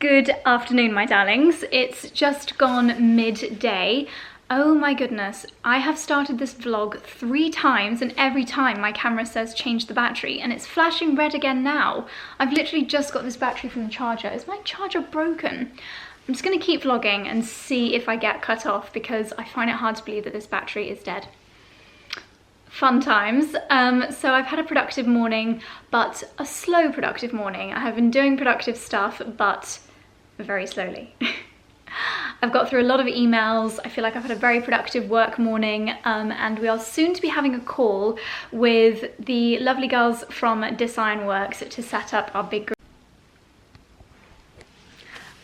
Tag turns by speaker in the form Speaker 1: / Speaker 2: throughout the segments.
Speaker 1: Good afternoon, my darlings. It's just gone midday. Oh my goodness, I have started this vlog 3 times and every time my camera says change the battery and it's flashing red again now. I've literally just got this battery from the charger. Is my charger broken? I'm just gonna keep vlogging and see if I get cut off because I find it hard to believe that this battery is dead. Fun times. So I've had a productive morning, but a slow productive morning. I have been doing productive stuff, but very slowly. I've got through a lot of emails. I feel like I've had a very productive work morning, and we are soon to be having a call with the lovely girls from Design Works to set up our big group.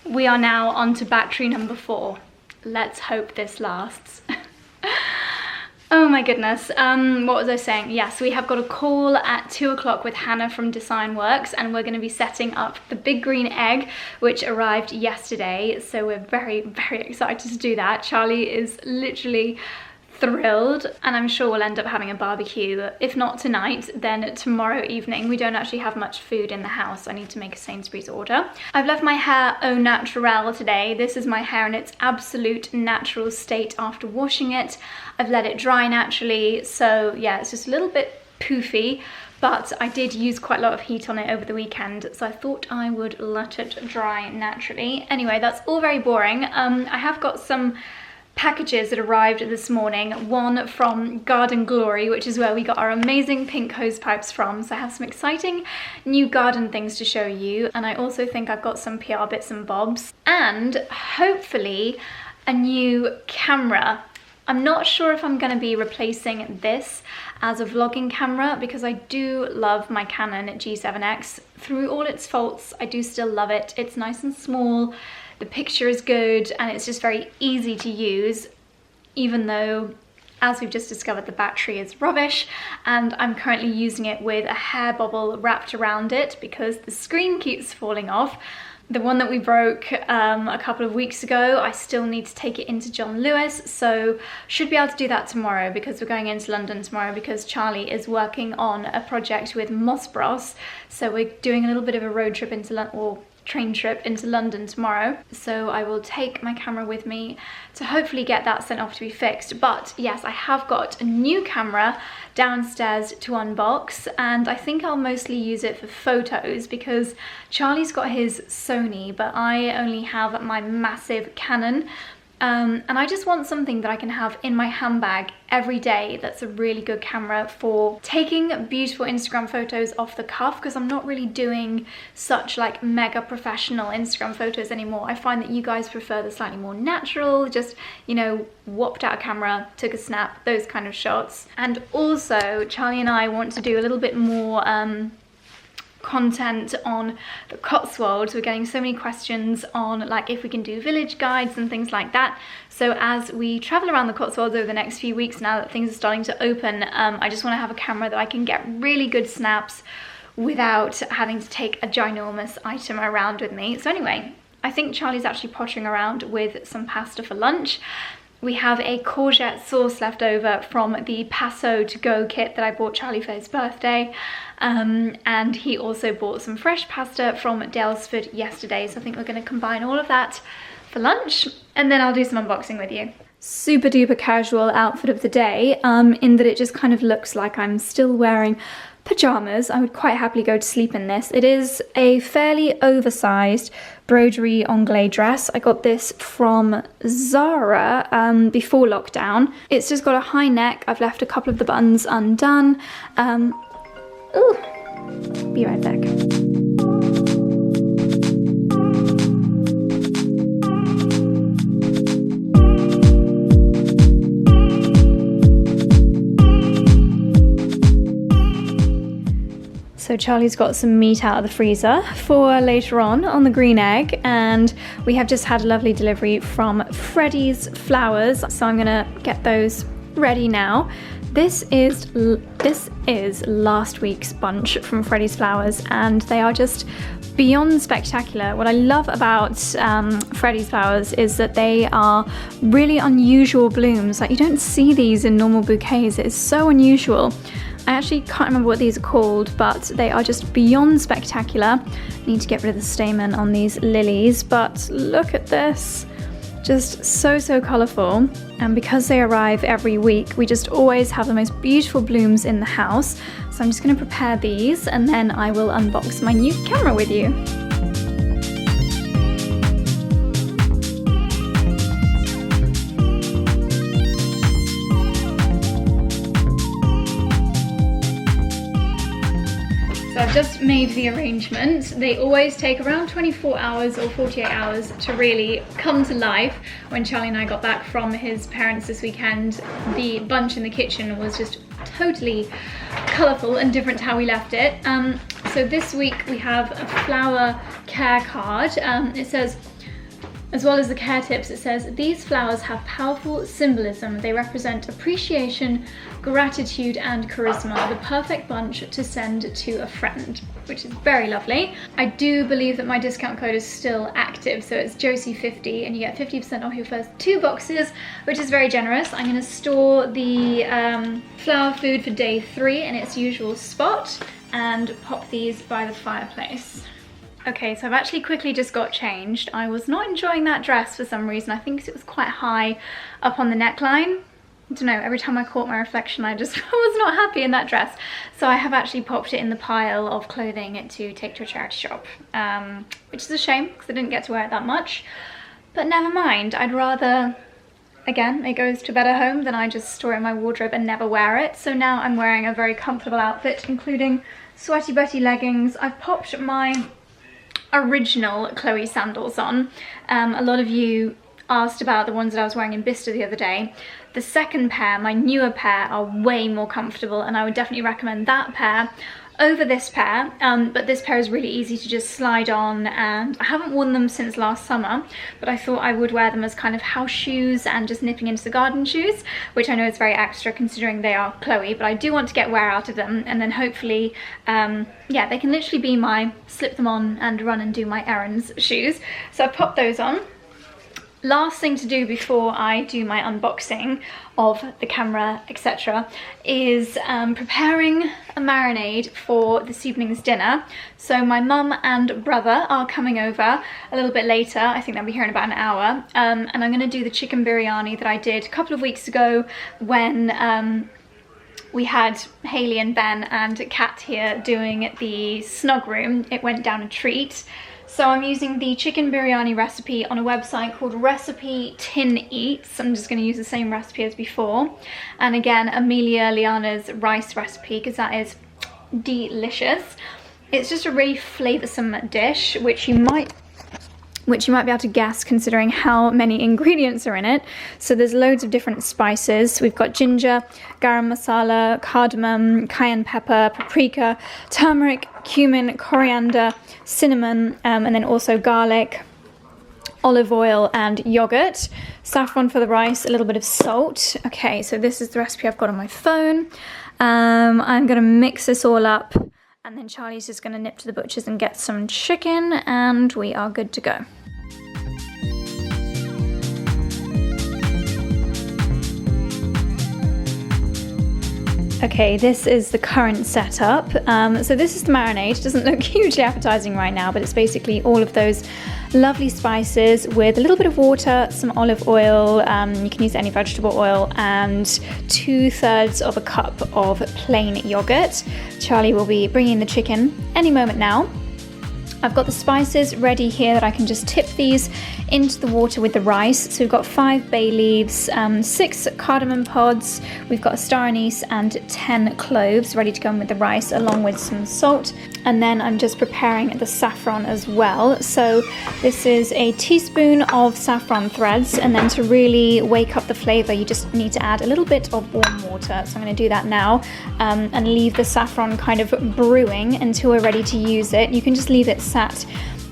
Speaker 1: We are now on to battery number 4. Let's hope this lasts. Oh my goodness, what was I saying? Yes, we have got a call at 2 o'clock with Hannah from Design Works, and we're going to be setting up the big green egg, which arrived yesterday. So we're very, very excited to do that. Charlie is literally thrilled, and I'm sure we'll end up having a barbecue. If not tonight, then tomorrow evening. We don't actually have much food in the house. I need to make a Sainsbury's order. I've left my hair au naturel today. This is my hair in its absolute natural state after washing it. I've let it dry naturally, so yeah, it's just a little bit poofy, but I did use quite a lot of heat on it over the weekend, so I thought I would let it dry naturally. Anyway, that's all very boring. I have got some packages that arrived this morning. One from Garden Glory, which is where we got our amazing pink hose pipes from. So I have some exciting new garden things to show you. And I also think I've got some PR bits and bobs. And hopefully a new camera. I'm not sure if I'm going to be replacing this as a vlogging camera because I do love my Canon G7X. Through all its faults, I do still love it. It's nice and small. The picture is good and it's just very easy to use, even though, as we've just discovered, the battery is rubbish, and I'm currently using it with a hair bubble wrapped around it because the screen keeps falling off. The one that we broke a couple of weeks ago, I still need to take it into John Lewis, so should be able to do that tomorrow because we're going into London tomorrow because Charlie is working on a project with Moss Bros. So we're doing a little bit of a road trip into London, or train trip into London tomorrow. So I will take my camera with me to hopefully get that sent off to be fixed. But yes, I have got a new camera downstairs to unbox, and I think I'll mostly use it for photos because Charlie's got his Sony, but I only have my massive Canon. And I just want something that I can have in my handbag every day that's a really good camera for taking beautiful Instagram photos off the cuff, because I'm not really doing such like mega professional Instagram photos anymore. I find that you guys prefer the slightly more natural, just, you know, whopped out a camera, took a snap, those kind of shots. And also Charlie and I want to do a little bit more content on the Cotswolds. We're getting so many questions on like if we can do village guides and things like that. So as we travel around the Cotswolds over the next few weeks, now that things are starting to open, I just want to have a camera that I can get really good snaps without having to take a ginormous item around with me. So anyway, I think Charlie's actually pottering around with some pasta for lunch. We have a courgette sauce left over from the Paso to go kit that I bought Charlie for his birthday. And he also bought some fresh pasta from Dalesford yesterday. So I think we're going to combine all of that for lunch, and then I'll do some unboxing with you. Super duper casual outfit of the day, in that it just kind of looks like I'm still wearing pajamas. I would quite happily go to sleep in this. It is a fairly oversized broderie anglais dress. I got this from Zara before lockdown. It's just got a high neck. I've left a couple of the buttons undone. Ooh, be right back. So Charlie's got some meat out of the freezer for later on the green egg, and we have just had a lovely delivery from Freddy's Flowers, so I'm gonna get those ready now. This is last week's bunch from Freddy's Flowers, and they are just beyond spectacular. What I love about Freddy's Flowers is that they are really unusual blooms. Like, you don't see these in normal bouquets. It is so unusual. I actually can't remember what these are called, but they are just beyond spectacular. Need to get rid of the stamen on these lilies, but look at this. Just so colourful, and because they arrive every week, we just always have the most beautiful blooms in the house. So I'm just going to prepare these and then I will unbox my new camera with you. I've just made the arrangement. They always take around 24 hours or 48 hours to really come to life. When Charlie and I got back from his parents this weekend, the bunch in the kitchen was just totally colourful and different to how we left it. So this week we have a flower care card. It says, as well as the care tips, it says, these flowers have powerful symbolism. They represent appreciation, gratitude, and charisma. The perfect bunch to send to a friend, which is very lovely. I do believe that my discount code is still active, so it's Josie50, and you get 50% off your first 2 boxes, which is very generous. I'm gonna store the flower food for day 3 in its usual spot and pop these by the fireplace. Okay, so I've actually quickly just got changed. I was not enjoying that dress for some reason. I think it was quite high up on the neckline. I don't know, every time I caught my reflection, I just was not happy in that dress. So I have actually popped it in the pile of clothing to take to a charity shop, which is a shame because I didn't get to wear it that much. But never mind, I'd rather, again, it goes to a better home than I just store it in my wardrobe and never wear it. So now I'm wearing a very comfortable outfit, including Sweaty Betty leggings. I've popped my original Chloe sandals on. A lot of you asked about the ones that I was wearing in Bicester the other day. The second pair, my newer pair, are way more comfortable, and I would definitely recommend that pair over this pair, but this pair is really easy to just slide on, and I haven't worn them since last summer, but I thought I would wear them as kind of house shoes and just nipping into the garden shoes, which I know is very extra considering they are Chloe, but I do want to get wear out of them, and then hopefully, yeah, they can literally be my slip them on and run and do my errands shoes. So I popped those on. Last thing to do before I do my unboxing of the camera, etc., is preparing a marinade for this evening's dinner. So my mum and brother are coming over a little bit later. I think they'll be here in about an hour. And I'm going to do the chicken biryani that I did a couple of weeks ago when we had Hayley and Ben and Kat here doing the snug room. It went down a treat. So I'm using the chicken biryani recipe on a website called Recipe Tin Eats. I'm just going to use the same recipe as before. And again, Amelia Liana's rice recipe, because that is delicious. It's just a really flavoursome dish, which you might be able to guess considering how many ingredients are in it. So there's loads of different spices. We've got ginger, garam masala, cardamom, cayenne pepper, paprika, turmeric, cumin, coriander, cinnamon, and then also garlic, olive oil and yogurt, saffron for the rice, a little bit of salt. Okay, so this is the recipe I've got on my phone. I'm gonna mix this all up, and then Charlie's just gonna nip to the butcher's and get some chicken, and we are good to go. Okay, this is the current setup. So this is the marinade. It doesn't look hugely appetizing right now, but it's basically all of those lovely spices with a little bit of water, some olive oil, you can use any vegetable oil, and 2/3 of a cup of plain yogurt. Charlie will be bringing the chicken any moment now. I've got the spices ready here that I can just tip these into the water with the rice. So we've got 5 bay leaves, 6 cardamom pods, we've got a star anise and 10 cloves ready to go in with the rice, along with some salt. And then I'm just preparing the saffron as well. So this is a teaspoon of saffron threads, and then to really wake up the flavor, you just need to add a little bit of warm water. So I'm going to do that now, and leave the saffron kind of brewing until we're ready to use it. You can just leave it sat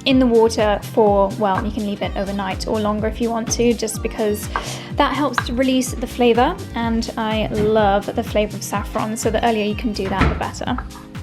Speaker 1: in the water for, well, you can leave it overnight or longer if you want to, just because that helps to release the flavor, and I love the flavor of saffron, so the earlier you can do that, the better.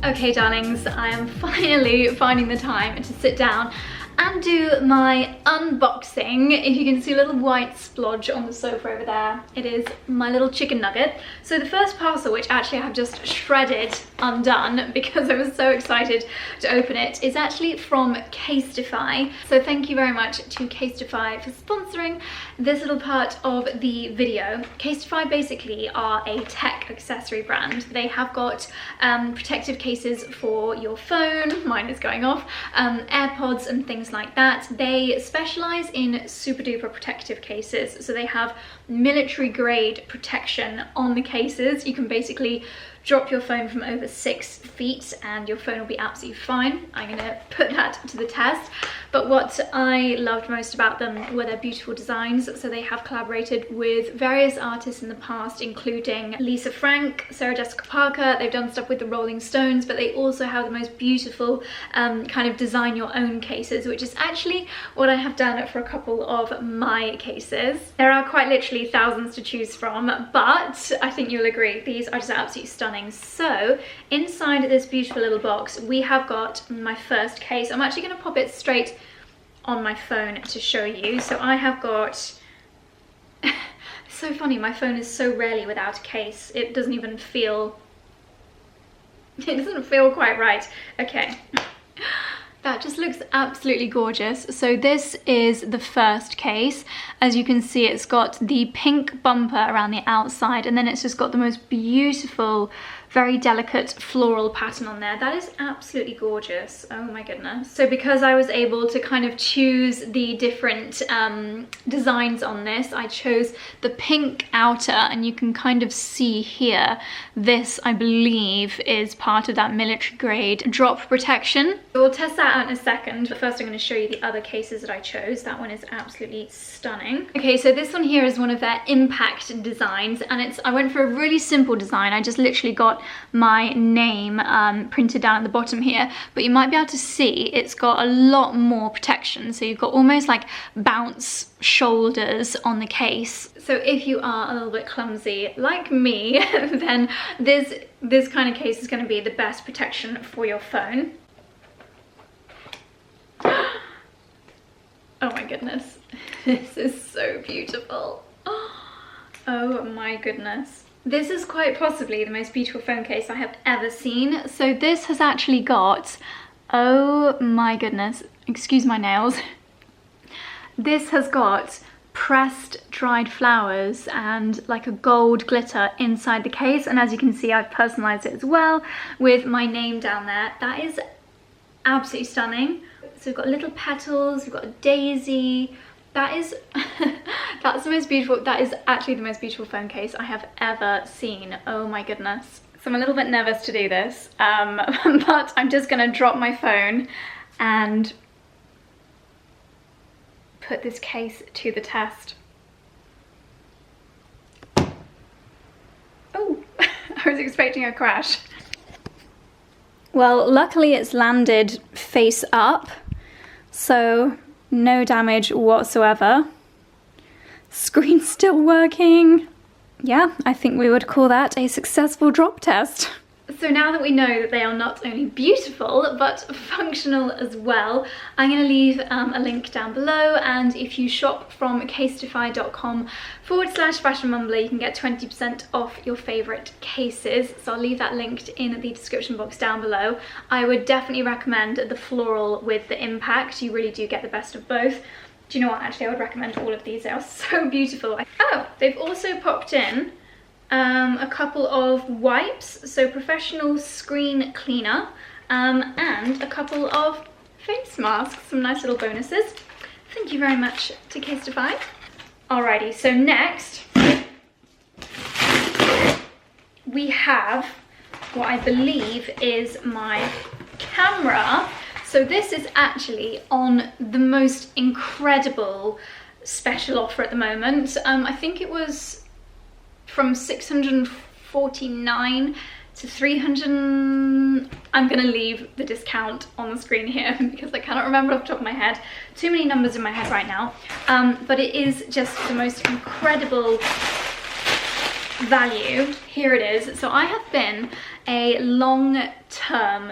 Speaker 1: Okay, darlings, I am finally finding the time to sit down and do my unboxing. If you can see a little white splodge on the sofa over there, it is my little chicken nugget. So the first parcel, which actually I have just shredded undone because I was so excited to open it, is actually from Casetify. So thank you very much to Casetify for sponsoring this little part of the video. Casetify basically are a tech accessory brand. They have got protective cases for your phone, mine is going off, AirPods and things like that. They specialize in super duper protective cases, so they have military grade protection on the cases. You can basically drop your phone from over 6 feet and your phone will be absolutely fine. I'm gonna put that to the test. But what I loved most about them were their beautiful designs. So they have collaborated with various artists in the past, including Lisa Frank, Sarah Jessica Parker. They've done stuff with the Rolling Stones, but they also have the most beautiful kind of design your own cases, which is actually what I have done for a couple of my cases. There are quite literally thousands to choose from, but I think you'll agree, these are just absolutely stunning. So inside this beautiful little box, we have got my first case. I'm actually going to pop it straight on my phone to show you. So I have got, so funny, my phone is so rarely without a case. It doesn't even feel, it doesn't feel quite right. Okay. That just looks absolutely gorgeous. So this is the first case. As you can see, it's got the pink bumper around the outside, and then it's just got the most beautiful, very delicate floral pattern on there. That is absolutely gorgeous. Oh my goodness. So because I was able to kind of choose the different designs on this, I chose the pink outer, and you can kind of see here, this I believe is part of that military grade drop protection. We'll test that out in a second, but first I'm going to show you the other cases that I chose. That one is absolutely stunning. Okay, so this one here is one of their impact designs, and I went for a really simple design. I just literally got my name printed down at the bottom here, but you might be able to see it's got a lot more protection. So you've got almost like bounce shoulders on the case. So if you are a little bit clumsy like me, then this kind of case is going to be the best protection for your phone. Oh my goodness, this is so beautiful. Oh my goodness. This is quite possibly the most beautiful phone case I have ever seen. So this has actually got, oh my goodness, excuse my nails. This has got pressed dried flowers and like a gold glitter inside the case. And as you can see, I've personalized it as well with my name down there. That is absolutely stunning. So we've got little petals, we've got a daisy. That is, that's the most beautiful, that is actually the most beautiful phone case I have ever seen. Oh my goodness. So I'm a little bit nervous to do this, but I'm just gonna drop my phone and put this case to the test. Oh, I was expecting a crash. Well, luckily it's landed face up, so no damage whatsoever. Screen's still working. Yeah, I think we would call that a successful drop test. So now that we know that they are not only beautiful, but functional as well, I'm going to leave a link down below, and if you shop from casetify.com/fashion mumbler, you can get 20% off your favourite cases. So I'll leave that linked in the description box down below. I would definitely recommend the floral with the impact. You really do get the best of both. Do you know what, actually I would recommend all of these. They are so beautiful. Oh, they've also popped in a couple of wipes, so professional screen cleaner, and a couple of face masks, some nice little bonuses. Thank you very much to Casetify. Alrighty, so next we have what I believe is my camera. So this is actually on the most incredible special offer at the moment. I think it was from 649 to 300. I'm gonna leave the discount on the screen here because I cannot remember off the top of my head. Too many numbers in my head right now. But it is just the most incredible value. Here it is. So I have been a long-time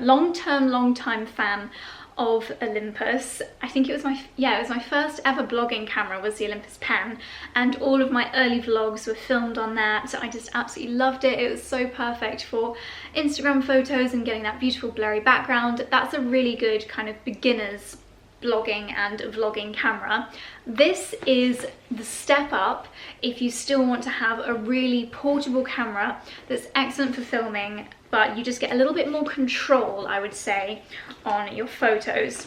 Speaker 1: fan of Olympus. I think it was my first ever blogging camera was the Olympus Pen, and all of my early vlogs were filmed on that. So I just absolutely loved it. It was so perfect for Instagram photos and getting that beautiful blurry background. That's a really good kind of beginner's blogging and vlogging camera. This is the step up if you still want to have a really portable camera that's excellent for filming, but you just get a little bit more control, I would say, on your photos.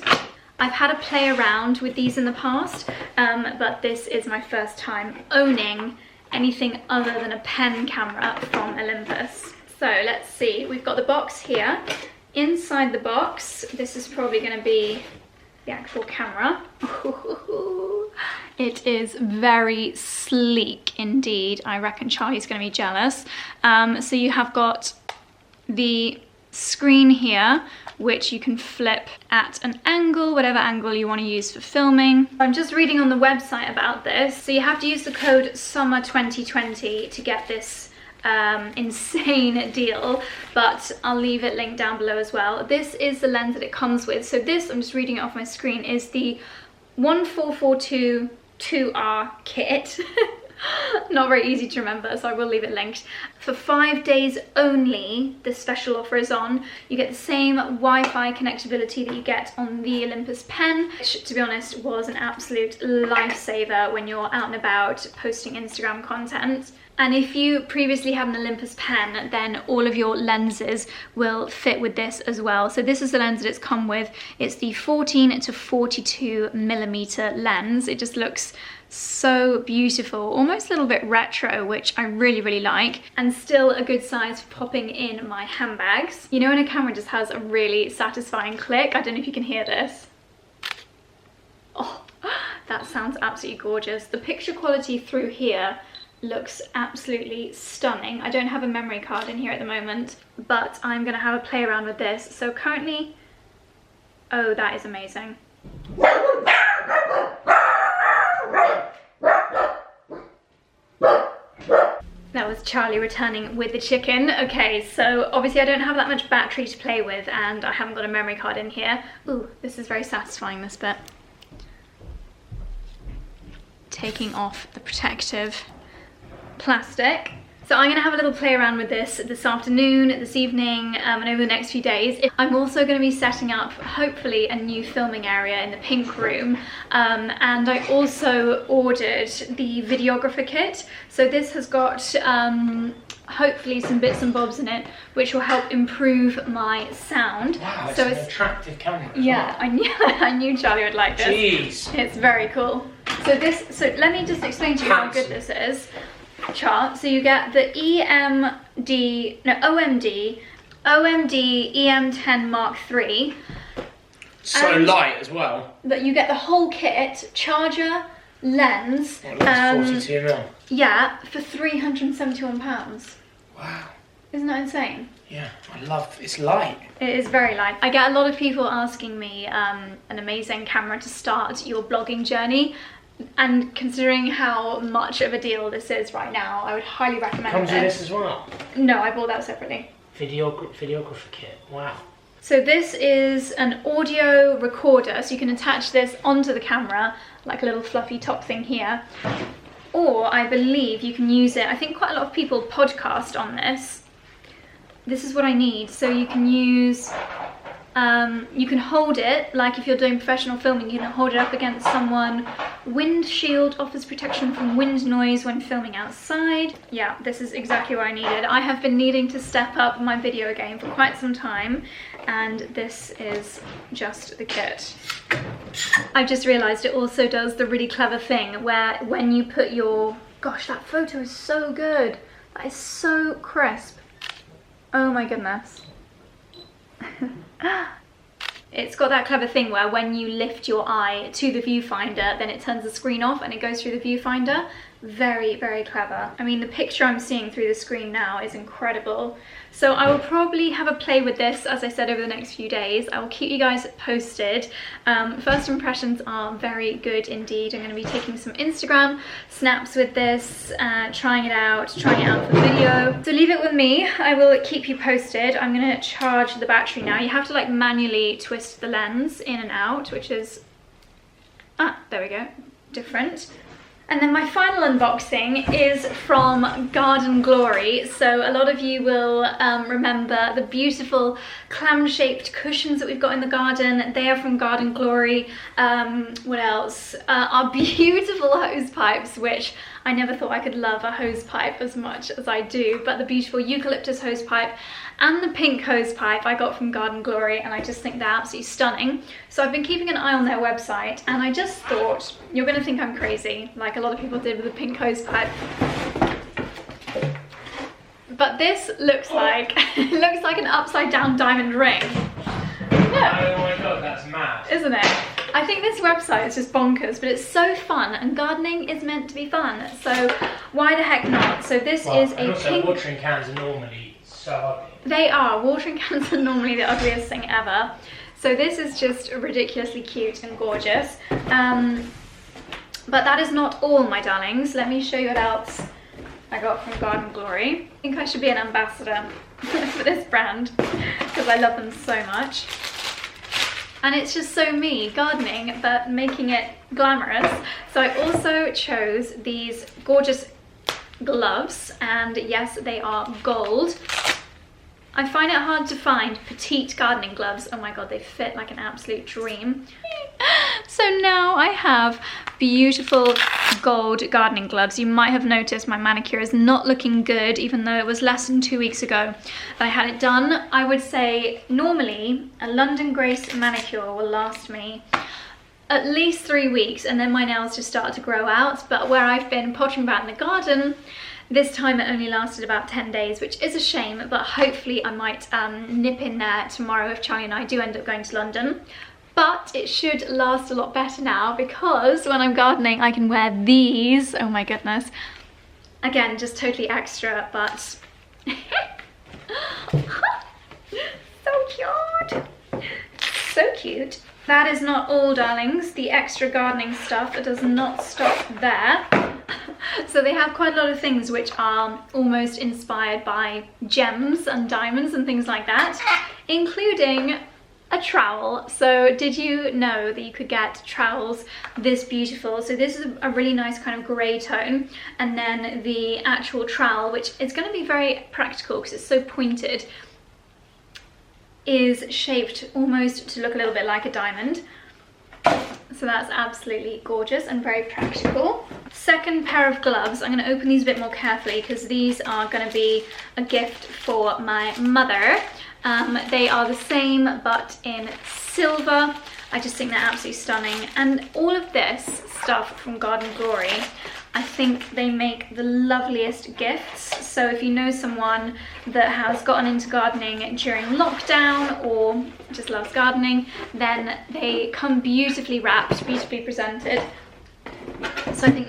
Speaker 1: I've had a play around with these in the past, but this is my first time owning anything other than a pen camera from Olympus. So let's see, we've got the box here. Inside the box, this is probably going to be the actual camera. It is very sleek indeed. I reckon Charlie's going to be jealous. So you have got the screen here, which you can flip at an angle, whatever angle you want to use for filming. I'm just reading on the website about this. So you have to use the code SUMMER2020 to get this insane deal, but I'll leave it linked down below as well. This is the lens that it comes with. So this, I'm just reading it off my screen, is the 1442 2R kit. Not very easy to remember, so I will leave it linked. For 5 days only, this special offer is on. You get the same Wi-Fi connectability that you get on the Olympus Pen, which, to be honest, was an absolute lifesaver when you're out and about posting Instagram content. And if you previously had an Olympus Pen, then all of your lenses will fit with this as well. So this is the lens that it's come with. It's the 14 to 42 millimeter lens. It just looks so beautiful, almost a little bit retro, which I really, really like, and still a good size for popping in my handbags. You know when a camera just has a really satisfying click? I don't know if you can hear this. Oh, that sounds absolutely gorgeous. The picture quality through here looks absolutely stunning. I don't have a memory card in here at the moment, but I'm gonna have a play around with this. So currently, oh, that is amazing. That was Charlie returning with the chicken. Okay, so obviously I don't have that much battery to play with, and I haven't got a memory card in here. Ooh, this is very satisfying, this bit. Taking off the protective plastic. So I'm going to have a little play around with this afternoon, this evening, and over the next few days. I'm also going to be setting up, hopefully, a new filming area in the pink room. And I also ordered the Videographer kit. So this has got hopefully some bits and bobs in it, which will help improve my sound.
Speaker 2: Wow,
Speaker 1: so
Speaker 2: it's an attractive camera.
Speaker 1: Yeah, I knew Charlie would like this.
Speaker 2: Jeez.
Speaker 1: It's very cool. So let me just explain to you how good this is. Chart. So you get the OMD EM10 Mark III.
Speaker 2: So light as well.
Speaker 1: But you get the whole kit, charger, lens.
Speaker 2: Oh, that's 42mm.
Speaker 1: Yeah, for £371.
Speaker 2: Wow.
Speaker 1: Isn't that insane?
Speaker 2: Yeah, I love it's light.
Speaker 1: It is very light. I get a lot of people asking me an amazing camera to start your blogging journey. And considering how much of a deal this is right now, I would highly recommend it.
Speaker 2: Comes with this as well?
Speaker 1: No, I bought that separately.
Speaker 2: Videographer kit, wow.
Speaker 1: So this is an audio recorder, so you can attach this onto the camera, like a little fluffy top thing here. Or I believe you can use it, I think quite a lot of people podcast on this. This is what I need, so you can use... you can hold it, like if you're doing professional filming, you can hold it up against someone. Windshield offers protection from wind noise when filming outside. Yeah, this is exactly what I needed. I have been needing to step up my video game for quite some time, and this is just the kit. I've just realised it also does the really clever thing where when you put your... Gosh, that photo is so good. That is so crisp. Oh my goodness. It's got that clever thing where when you lift your eye to the viewfinder, then it turns the screen off and it goes through the viewfinder. Very, very clever. I mean, the picture I'm seeing through the screen now is incredible. So I will probably have a play with this, as I said, over the next few days. I will keep you guys posted. First impressions are very good indeed. I'm going to be taking some Instagram snaps with this, trying it out for video. So leave it with me. I will keep you posted. I'm going to charge the battery now. You have to like manually twist twist the lens in and out, which is, there we go, different. And then my final unboxing is from Garden Glory. So a lot of you will remember the beautiful clam-shaped cushions that we've got in the garden. They are from Garden Glory. What else? Our beautiful hose pipes, which I never thought I could love a hose pipe as much as I do, but the beautiful eucalyptus hose pipe and the pink hose pipe I got from Garden Glory, and I just think they're absolutely stunning. So I've been keeping an eye on their website, and I just thought, you're gonna think I'm crazy, like a lot of people did with the pink hose pipe. But this looks like, it looks like an upside down diamond ring.
Speaker 2: Oh my god, that's mad.
Speaker 1: Isn't it? I think this website is just bonkers, but it's so fun, and gardening is meant to be fun, so why the heck not? So this is a pink...
Speaker 2: watering cans are normally so ugly.
Speaker 1: They are. Watering cans are normally the ugliest thing ever. So this is just ridiculously cute and gorgeous. But that is not all, my darlings. Let me show you what else I got from Garden Glory. I think I should be an ambassador for this brand because I love them so much. And it's just so me, gardening, but making it glamorous. So I also chose these gorgeous gloves, and yes, they are gold. I find it hard to find petite gardening gloves. Oh my god, they fit like an absolute dream. So now I have beautiful gold gardening gloves. You might have noticed my manicure is not looking good, even though it was less than 2 weeks ago that I had it done. I would say normally a London Grace manicure will last me at least 3 weeks, and then my nails just start to grow out. But where I've been pottering about in the garden, this time it only lasted about 10 days, which is a shame, but hopefully I might nip in there tomorrow if Charlie and I do end up going to London. But it should last a lot better now, because when I'm gardening I can wear these. Oh my goodness. Again, just totally extra, but so cute. So cute. That is not all, darlings. The extra gardening stuff does not stop there. So they have quite a lot of things which are almost inspired by gems and diamonds and things like that, including a trowel. So did you know that you could get trowels this beautiful? So this is a really nice kind of grey tone, and then the actual trowel, which is going to be very practical because it's so pointed, is shaped almost to look a little bit like a diamond. So that's absolutely gorgeous and very practical. Second pair of gloves, I'm going to open these a bit more carefully because these are going to be a gift for my mother. They are the same but in silver. I just think they're absolutely stunning. And all of this stuff from Garden Glory, I think they make the loveliest gifts. So if you know someone that has gotten into gardening during lockdown or just loves gardening, then they come beautifully wrapped, beautifully presented. So I think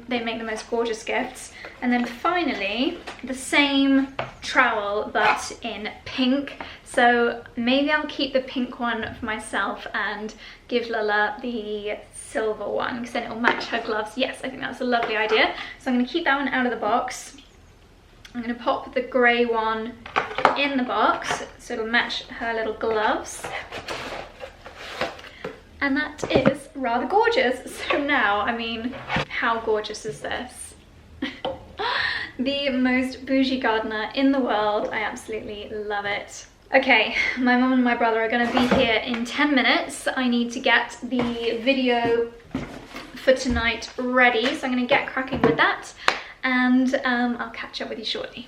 Speaker 1: they make the most gorgeous gifts. And then finally, the same trowel but in pink. So maybe I'll keep the pink one for myself and give Lala the silver one, because then it'll match her gloves. Yes, I think that's a lovely idea. So I'm going to keep that one out of the box. I'm going to pop the grey one in the box so it'll match her little gloves. And that is rather gorgeous. So now, I mean, how gorgeous is this? The most bougie gardener in the world. I absolutely love it. Okay, my mum and my brother are going to be here in 10 minutes. I need to get the video for tonight ready, so I'm going to get cracking with that, and I'll catch up with you shortly.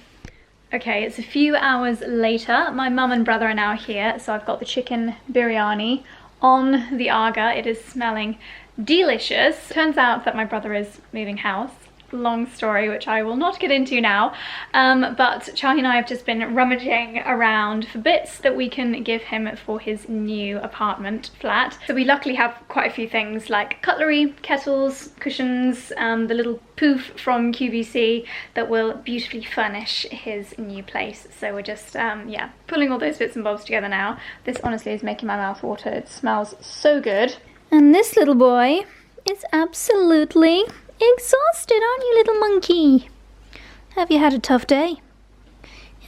Speaker 1: Okay, it's a few hours later. My mum and brother are now here, so I've got the chicken biryani on the Aga. It is smelling delicious. Turns out that my brother is moving house. Long story which I will not get into now, but Charlie and I have just been rummaging around for bits that we can give him for his new apartment flat. So we luckily have quite a few things like cutlery, kettles, cushions, the little poof from QVC that will beautifully furnish his new place. So we're just yeah, pulling all those bits and bobs together now. This honestly is making my mouth water. It smells so good. And this little boy is absolutely exhausted, aren't you, little monkey? Have you had a tough day?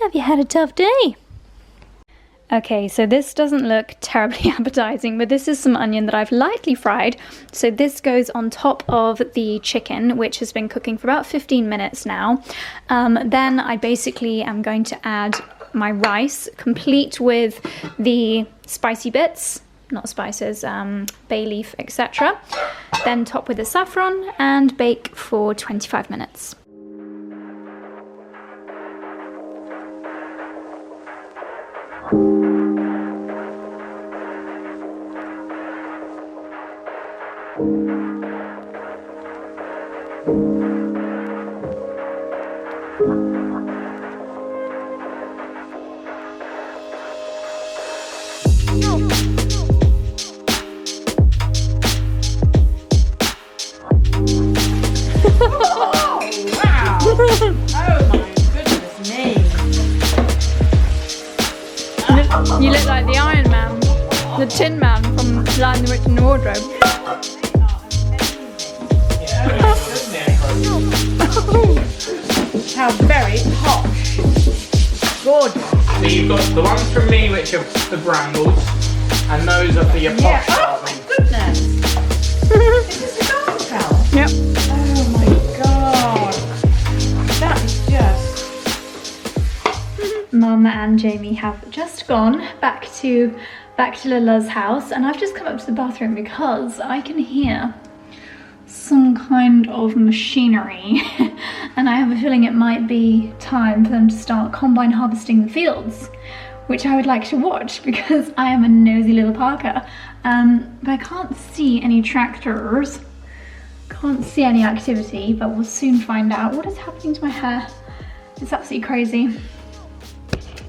Speaker 1: Have you had a tough day? Okay, so this doesn't look terribly appetizing, but this is some onion that I've lightly fried. So this goes on top of the chicken, which has been cooking for about 15 minutes now. Then I basically am going to add my rice, complete with the spicy bits, not spices, bay leaf, etc. Then top with the saffron and bake for 25 minutes. You look like the Iron Man, the Tin Man from Lion the Witch and the Wardrobe.
Speaker 3: How very posh. Gorgeous.
Speaker 2: So you've got the ones from me, which are the Brambles, and those are for your posh.
Speaker 3: Oh my goodness. This is a garden towel.
Speaker 1: Yep.
Speaker 3: Oh my god. That is just...
Speaker 1: Mum and Jamie have just gone back to Lala's house, and I've just come up to the bathroom because I can hear some kind of machinery and I have a feeling it might be time for them to start combine harvesting the fields, which I would like to watch because I am a nosy little Parker. But I can't see any tractors, can't see any activity, but we'll soon find out. What is happening to my hair? It's absolutely crazy.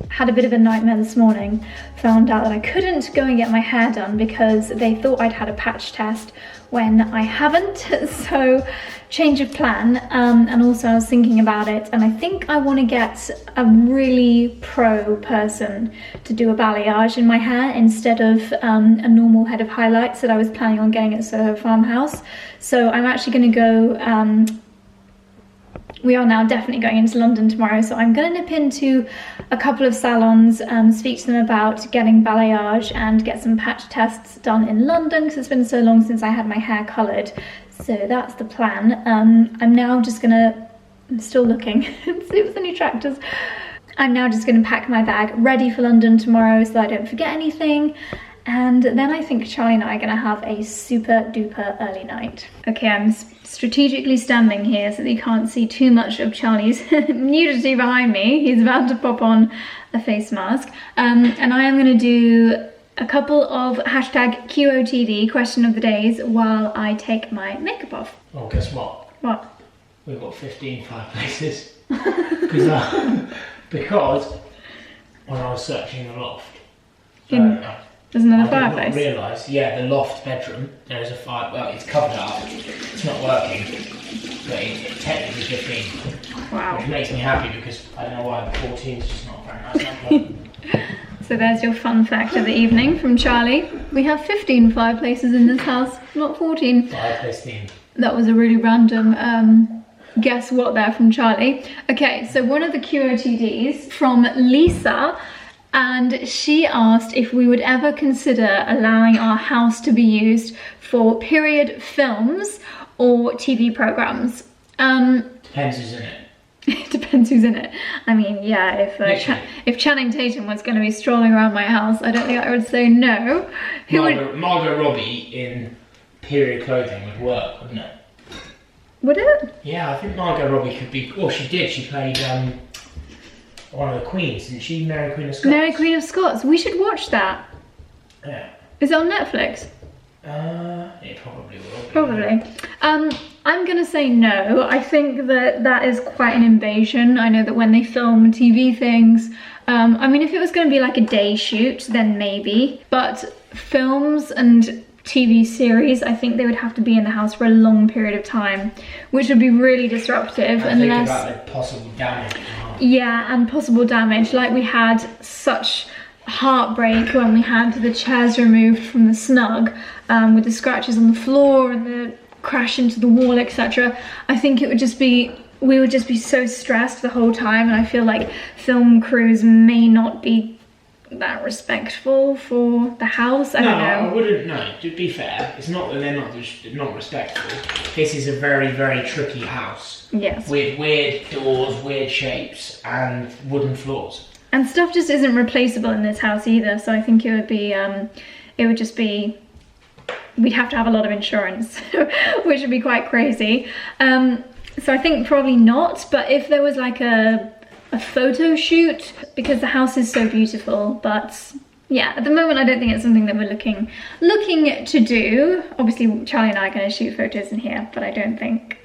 Speaker 1: Had a bit of a nightmare this morning, found out that I couldn't go and get my hair done because they thought I'd had a patch test when I haven't, so change of plan. And also I was thinking about it, and I think I want to get a really pro person to do a balayage in my hair instead of a normal head of highlights that I was planning on getting at Soho Farmhouse. So I'm actually going to go we are now definitely going into London tomorrow, so I'm going to nip into a couple of salons, speak to them about getting balayage and get some patch tests done in London because it's been so long since I had my hair coloured. So that's the plan. I'm now just gonna, I'm still looking and see if there's any tractors. I'm now just gonna pack my bag ready for London tomorrow so that I don't forget anything. And then I think Charlie and I are gonna have a super duper early night. Okay, I'm strategically standing here so that you can't see too much of Charlie's nudity behind me. He's about to pop on a face mask. And I am gonna do a couple of hashtag QOTD, question of the days, while I take my makeup off.
Speaker 2: Oh, guess what?
Speaker 1: What?
Speaker 2: We've got 15 fireplaces. Because when I was searching the loft,
Speaker 1: There's another
Speaker 2: I
Speaker 1: fireplace.
Speaker 2: did not realise, yeah, the loft bedroom, there is a fire, well, it's covered up, it's not working, but it's technically 15.
Speaker 1: Wow.
Speaker 2: Which makes me happy because I don't know why 14 is just not very nice.
Speaker 1: So there's your fun fact of the evening from Charlie. We have 15 fireplaces in this house, not 14.
Speaker 2: Fireplace themed.
Speaker 1: That was a really random guess what there from Charlie. Okay, so one of the QOTDs from Lisa, and she asked if we would ever consider allowing our house to be used for period films or TV programs.
Speaker 2: Depends who's in it.
Speaker 1: It depends who's in it. I mean, yeah, if Channing Tatum was going to be strolling around my house, I don't think I would say no.
Speaker 2: Margot Robbie in period clothing would work, wouldn't it?
Speaker 1: Would it?
Speaker 2: Yeah, I think Margot Robbie could be. Well, she did. She played one of the queens, didn't she? Mary Queen of Scots.
Speaker 1: Mary Queen of Scots. We should watch that.
Speaker 2: Yeah.
Speaker 1: Is it on Netflix?
Speaker 2: It probably will be.
Speaker 1: Probably. I'm gonna say no. I think that is quite an invasion. I know that when they film TV things, I mean, if it was gonna be like a day shoot, then maybe. But films and TV series, I think they would have to be in the house for a long period of time, which would be really disruptive.
Speaker 2: And unless... think about the possible damage.
Speaker 1: Yeah, and possible damage. Like we had such heartbreak when we had the chairs removed from the snug, with the scratches on the floor and the crash into the wall, etc. I think it would just be, we would just be so stressed the whole time, and I feel like film crews may not be that respectful for the house. I don't know.
Speaker 2: I wouldn't. No, to be fair, it's not that they're not respectful. This is a very, very tricky house.
Speaker 1: Yes.
Speaker 2: With weird doors, weird shapes, and wooden floors.
Speaker 1: And stuff just isn't replaceable in this house either. So I think it would just be, we'd have to have a lot of insurance, which would be quite crazy. So I think probably not. But if there was like a photo shoot, because the house is so beautiful. But yeah, at the moment I don't think it's something that we're looking to do. Obviously Charlie and I are going to shoot photos in here, but I don't think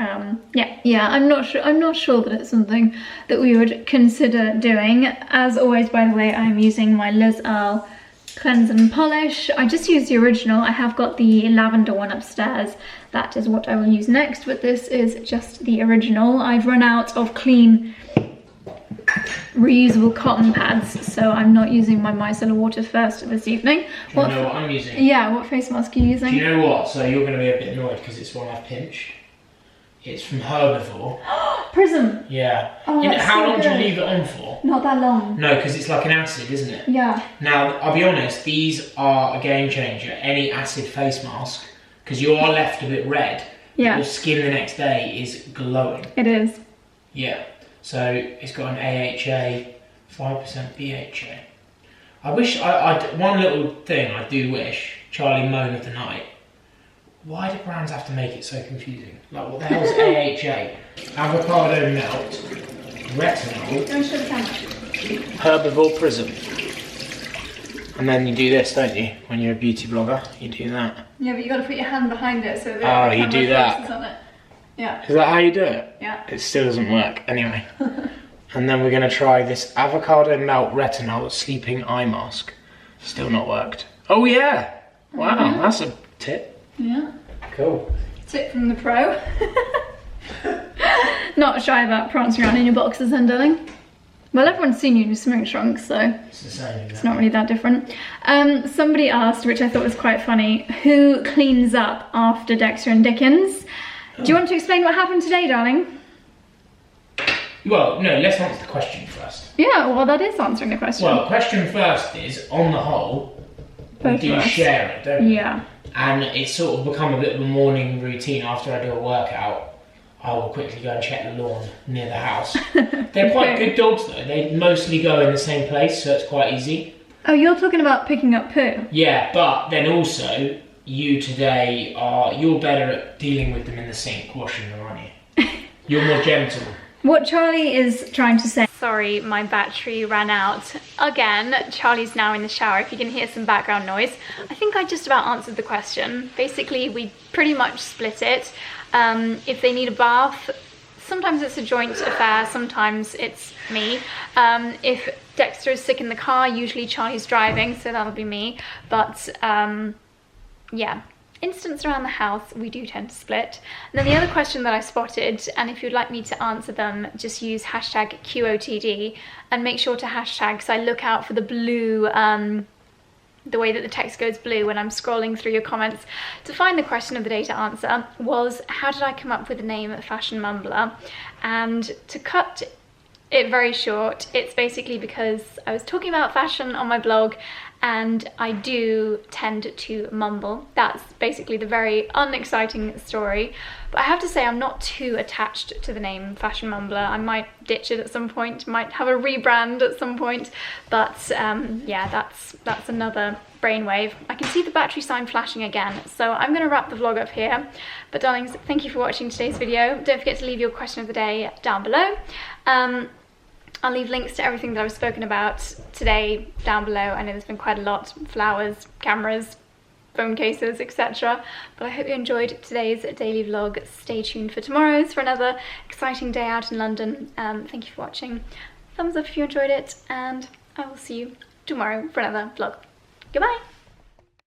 Speaker 1: yeah, I'm not sure that it's something that we would consider doing. As always, by the way, I'm using my Liz Earle cleanse and polish. I just used the original. I have got the lavender one upstairs. That is what I will use next, but this is just the original. I've run out of clean reusable cotton pads, so I'm not using my micellar water first this evening.
Speaker 2: Do you know what I'm using?
Speaker 1: Yeah, what face mask are you using?
Speaker 2: Do you know what? So you're going to be a bit annoyed because it's one I've pinched. It's from Herbivore.
Speaker 1: Prism!
Speaker 2: Yeah.
Speaker 1: Oh,
Speaker 2: how
Speaker 1: so
Speaker 2: long do you
Speaker 1: good.
Speaker 2: leave it on for?
Speaker 1: Not that long.
Speaker 2: No, because it's like an acid, isn't it?
Speaker 1: Yeah.
Speaker 2: Now, I'll be honest, these are a game changer. Any acid face mask, because you are left a bit red.
Speaker 1: Yeah.
Speaker 2: Your skin the next day is glowing.
Speaker 1: It is.
Speaker 2: Yeah. So it's got an AHA, 5% BHA. I wish, one little thing I do wish, Charlie Moan of the Night, why do brands have to make it so confusing? Like, what the hell's AHA? Avocado melt, retinol,
Speaker 1: Don't show the camera.
Speaker 2: Herbivore Prism. And then you do this, don't you? When you're a beauty blogger, you do that.
Speaker 1: Yeah, but you got to put your hand behind it so that
Speaker 2: you do that.
Speaker 1: on it. Yeah.
Speaker 2: Is that how you do it?
Speaker 1: Yeah.
Speaker 2: It still doesn't work. Anyway. And then we're going to try this avocado melt retinol sleeping eye mask. Still not worked. Oh yeah! Wow, that's a tip.
Speaker 1: Yeah.
Speaker 2: Cool.
Speaker 1: Tip from the pro. Not shy about prancing around in your boxers then, darling. Well, everyone's seen you in your swimming trunks, so
Speaker 2: It's the same.
Speaker 1: it's not really that different. Somebody asked, which I thought was quite funny, who cleans up after Dexter and Dickens? Do you want to explain what happened today, darling?
Speaker 2: Well, no, let's answer the question first.
Speaker 1: Yeah, well, that is answering the question.
Speaker 2: Well, question first is, on the whole, we
Speaker 1: Both
Speaker 2: do
Speaker 1: of us.
Speaker 2: share it, don't we?
Speaker 1: Yeah.
Speaker 2: And it's sort of become a bit of a morning routine after I do a workout. I will quickly go and check the lawn near the house. They're quite good dogs though. They mostly go in the same place, so it's quite easy.
Speaker 1: Oh, you're talking about picking up poo?
Speaker 2: Yeah, but then also, you today you're better at dealing with them in the sink, washing them, aren't you? You're more gentle.
Speaker 1: What Charlie is trying to say... Sorry, my battery ran out again. Charlie's now in the shower, if you can hear some background noise. I think I just about answered the question. Basically, we pretty much split it. If they need a bath, sometimes it's a joint affair, sometimes it's me. If Dexter is sick in the car, usually Charlie's driving, so that'll be me. But yeah, instance around the house, we do tend to split. And then the other question that I spotted, and if you'd like me to answer them, just use hashtag QOTD and make sure to hashtag, because I look out for the blue, the way that the text goes blue when I'm scrolling through your comments to find the question of the day to answer, was how did I come up with the name Fashion Mumbler? And to cut it very short, it's basically because I was talking about fashion on my blog and I do tend to mumble. That's basically the very unexciting story. But I have to say I'm not too attached to the name Fashion Mumbler. I might ditch it at some point, might have a rebrand at some point. But yeah, that's another brainwave. I can see the battery sign flashing again, so I'm going to wrap the vlog up here. But darlings, thank you for watching today's video. Don't forget to leave your question of the day down below. I'll leave links to everything that I've spoken about today down below. I know there's been quite a lot: flowers, cameras, phone cases, etc. But I hope you enjoyed today's daily vlog. Stay tuned for tomorrow's for another exciting day out in London. Thank you for watching. Thumbs up if you enjoyed it, and I will see you tomorrow for another vlog. Goodbye!